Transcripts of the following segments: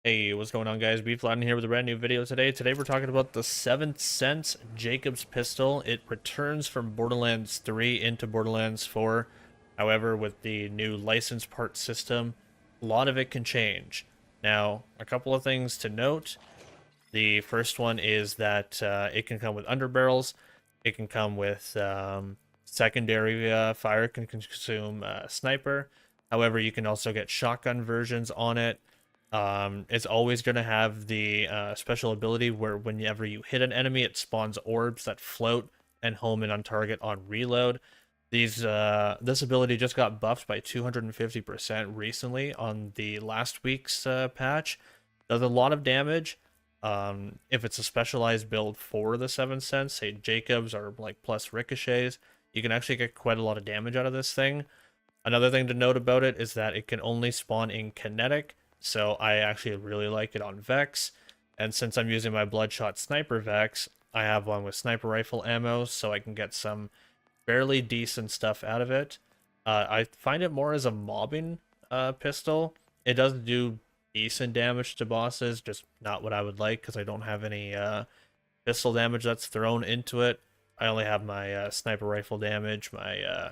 Hey, what's going on, guys? Beefladen here with a brand new video today. Today we're talking about the 7th Sense Jacob's Pistol. It returns from Borderlands 3 into Borderlands 4. However, with the new license part system, a lot of it can change. Now, a couple of things to note. The first one is that it can come with underbarrels. It can come with secondary fire, can consume sniper. However, you can also get shotgun versions on it. It's always going to have the special ability where whenever you hit an enemy, it spawns orbs that float and home in on target on reload. This ability just got buffed by 250% recently on the last week's patch. Does a lot of damage. If it's a specialized build for the 7th Sense, say Jacobs or like plus ricochets, you can actually get quite a lot of damage out of this thing. Another thing to note about it is that it can only spawn in kinetic. So I actually really like it on Vex, and since I'm using my Bloodshot Sniper Vex, I have one with sniper rifle ammo, so I can get some fairly decent stuff out of it. I find it more as a mobbing pistol. It does do decent damage to bosses, just not what I would like, because I don't have any pistol damage that's thrown into it. I only have my sniper rifle damage, my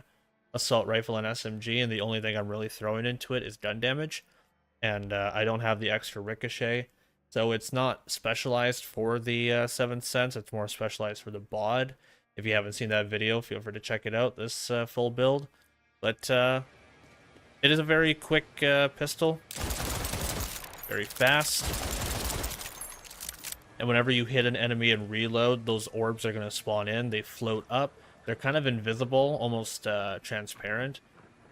assault rifle and SMG, and the only thing I'm really throwing into it is gun damage. And I don't have the extra ricochet, so it's not specialized for the 7th Sense. It's more specialized for the bod. If you haven't seen that video, feel free to check it out, this full build. But it is a very quick pistol, very fast, and whenever you hit an enemy and reload, those orbs are going to spawn in. They float up. They're kind of invisible, almost transparent.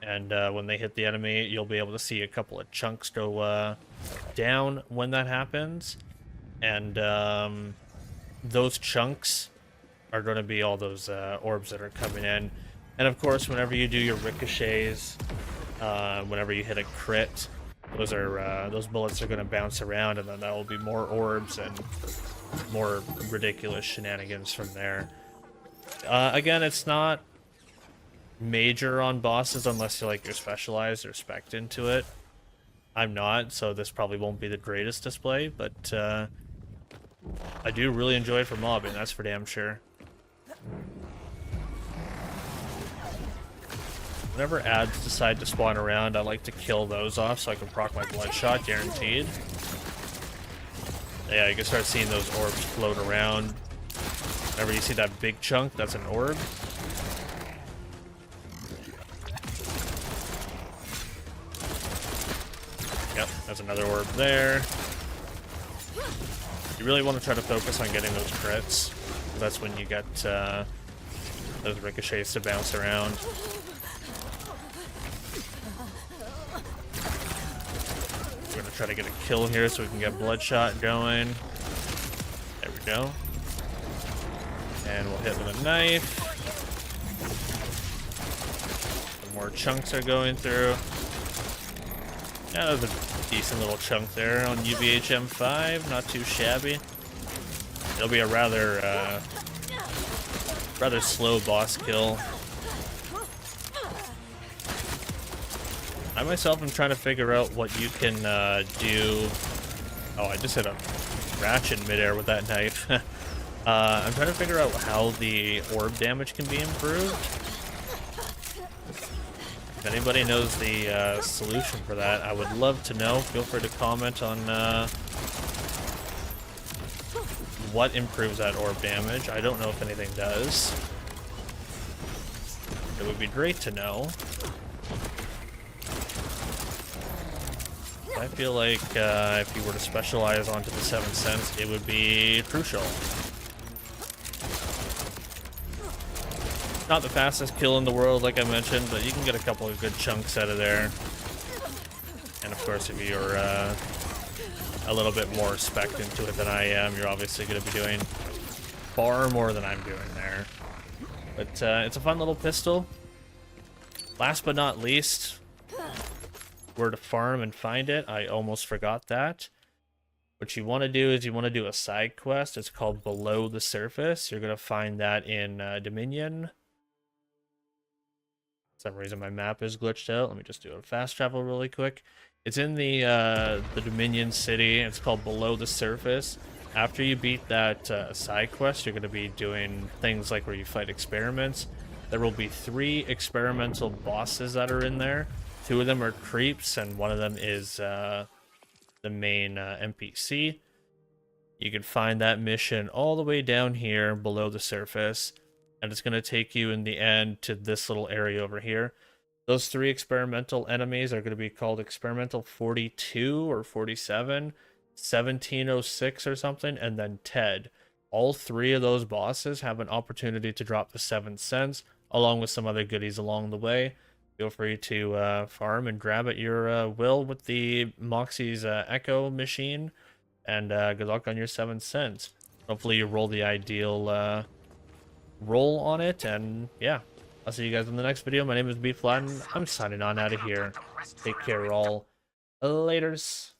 And when they hit the enemy, you'll be able to see a couple of chunks go down when that happens. And those chunks are going to be all those orbs that are coming in. And of course, whenever you do your ricochets, whenever you hit a crit, those bullets are going to bounce around, and then that will be more orbs and more ridiculous shenanigans from there. Again, it's not major on bosses unless you're specialized or spec'd into it. I'm not, so this probably won't be the greatest display, but I do really enjoy it for mobbing, that's for damn sure. Whenever ads decide to spawn around, I like to kill those off so I can proc my bloodshot, guaranteed. Yeah, you can start seeing those orbs float around. Whenever you see that big chunk, that's an orb. Yep, that's another orb there. You really want to try to focus on getting those crits. That's when you get those ricochets to bounce around. We're going to try to get a kill here so we can get Bloodshot going. There we go. And we'll hit with a knife. Some more chunks are going through. Yeah, that was a decent little chunk there on UVHM5, not too shabby. It'll be a rather slow boss kill. I myself am trying to figure out what you can do. Oh, I just hit a ratchet in midair with that knife. I'm trying to figure out how the orb damage can be improved. If anybody knows the solution for that, I would love to know. Feel free to comment on what improves that orb damage. I don't know if anything does. It would be great to know. I feel like if you were to specialize onto the 7th Sense, it would be crucial. Not the fastest kill in the world, like I mentioned, but you can get a couple of good chunks out of there. And of course, if you're a little bit more spec'd into it than I am, you're obviously going to be doing far more than I'm doing there. But it's a fun little pistol. Last but not least, where to farm and find it. I almost forgot that. What you want to do is you want to do a side quest. It's called Below the Surface. You're going to find that in Dominion. For some reason my map is glitched out. Let me just do a fast travel really quick. It's in the Dominion City. It's called Below the Surface. After you beat that side quest, you're going to be doing things like where you fight experiments. There will be 3 experimental bosses that are in there. 2 of them are creeps, and 1 of them is the main NPC. You can find that mission all the way down here below the surface, and it's going to take you in the end to this little area over here. Those 3 experimental enemies are going to be called Experimental 42 or 47, 1706 or something, and then Ted. All 3 of those bosses have an opportunity to drop the 7 cents, along with some other goodies along the way. Feel free to farm and grab at your will with the Moxie's Echo machine, and good luck on your 7 cents. Hopefully you roll the ideal roll on it, and yeah. I'll see you guys in the next video. My name is B Flatten. I'm signing on out of here. Take care, all. Laters.